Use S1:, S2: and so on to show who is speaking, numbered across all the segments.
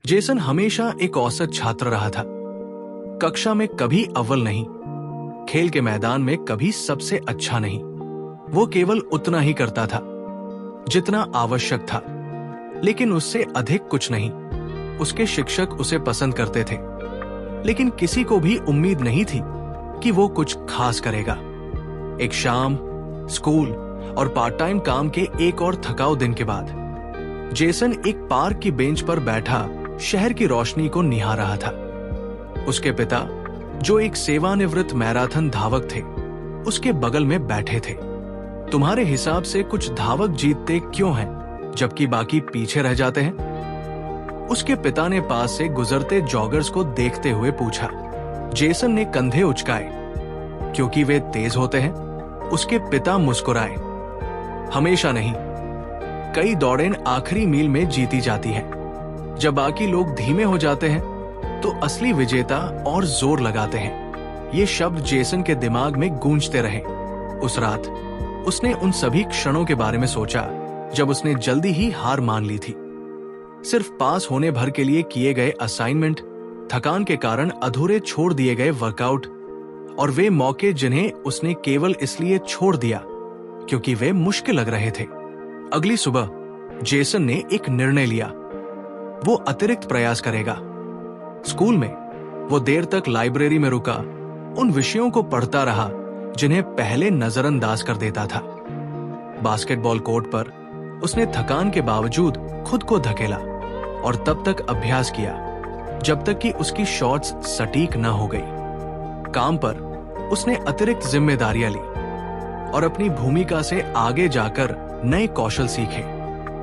S1: Jason हमेशा एक औसत छात्र रहा था। कक्षा में कभी अव्वल नहीं, खेल के मैदान में कभी सबसे अच्छा नहीं। वो केवल उतना ही करता था जितना आवश्यक था, लेकिन उससे अधिक कुछ नहीं। उसके शिक्षक उसे पसंद करते थे, लेकिन किसी को भी उम्मीद नहीं थी कि वो कुछ खास करेगा। एक शाम स्कूल और पार्ट टाइम काम के एक और थकाऊ दिन के बाद जेसन एक पार्क की बेंच पर बैठा शहर की रोशनी को निहार रहा था। उसके पिता, जो एक सेवानिवृत्त मैराथन धावक थे, उसके बगल में बैठे थे। तुम्हारे हिसाब से कुछ धावक जीतते क्यों हैं, जबकि बाकी पीछे रह जाते हैं? उसके पिता ने पास से गुजरते जॉगर्स को देखते हुए पूछा। जेसन ने कंधे उचकाए। क्योंकि वे तेज होते हैं? उसके पिता मुस्कुराए। हमेशा नहीं। कई दौड़ें आखिरी मील में जीती जाती हैं। जब बाकी लोग धीमे हो जाते हैं तो असली विजेता और जोर लगाते हैं। ये शब्द जेसन के दिमाग में गूंजते रहे। उस रात उसने उन सभी क्षणों के बारे में सोचा जब उसने जल्दी ही हार मान ली थी। सिर्फ पास होने भर के लिए किए गए असाइनमेंट, थकान के कारण अधूरे छोड़ दिए गए वर्कआउट और वे मौके जिन्हें उसने केवल इसलिए छोड़ दिया क्योंकि वे मुश्किल लग रहे थे। अगली सुबह जेसन ने एक निर्णय लिया। वो अतिरिक्त प्रयास करेगा। स्कूल में वो देर तक लाइब्रेरी में रुका, उन विषयों को पढ़ता रहा जिन्हें पहले नजरअंदाज कर देता था। बास्केटबॉल कोर्ट पर उसने थकान के बावजूद खुद को धकेला और तब तक अभ्यास किया जब तक कि उसकी शॉट्स सटीक न हो गई। काम पर उसने अतिरिक्त जिम्मेदारियां ली और अपनी भूमिका से आगे जाकर नए कौशल सीखे।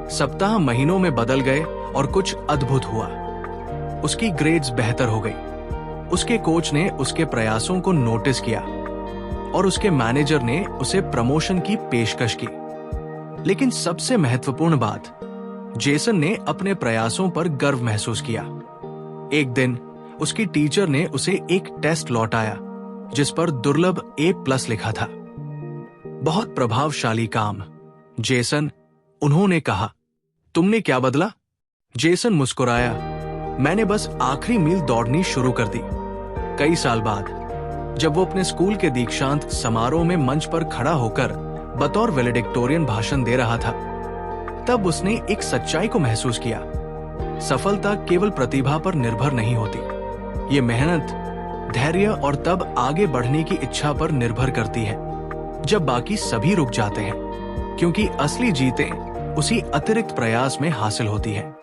S1: सप्ताह महीनों में बदल गए और कुछ अद्भुत हुआ। उसकी ग्रेड्स बेहतर हो गई। उसके कोच ने उसके प्रयासों को नोटिस किया और उसके मैनेजर ने उसे प्रमोशन की पेशकश की। लेकिन सबसे महत्वपूर्ण बात, जेसन ने अपने प्रयासों पर गर्व महसूस किया। एक दिन उसकी टीचर ने उसे एक टेस्ट लौटाया जिस पर दुर्लभ A+ लिखा था। बहुत प्रभावशाली काम, जेसन, उन्होंने कहा। तुमने क्या बदला? जेसन मुस्कुराया। मैंने बस आखिरी मील दौड़नी शुरू कर दी। कई साल बाद जब वो अपने स्कूल के दीक्षांत समारोह में मंच पर खड़ा होकर बतौर वैलेडिक्टोरियन भाषण दे रहा था, तब उसने एक सच्चाई को महसूस किया। सफलता केवल प्रतिभा पर निर्भर नहीं होती। ये मेहनत, धैर्य और तब आगे बढ़ने की इच्छा पर निर्भर करती है जब बाकी सभी रुक जाते हैं, क्योंकि असली जीतें उसी अतिरिक्त प्रयास में हासिल होती है।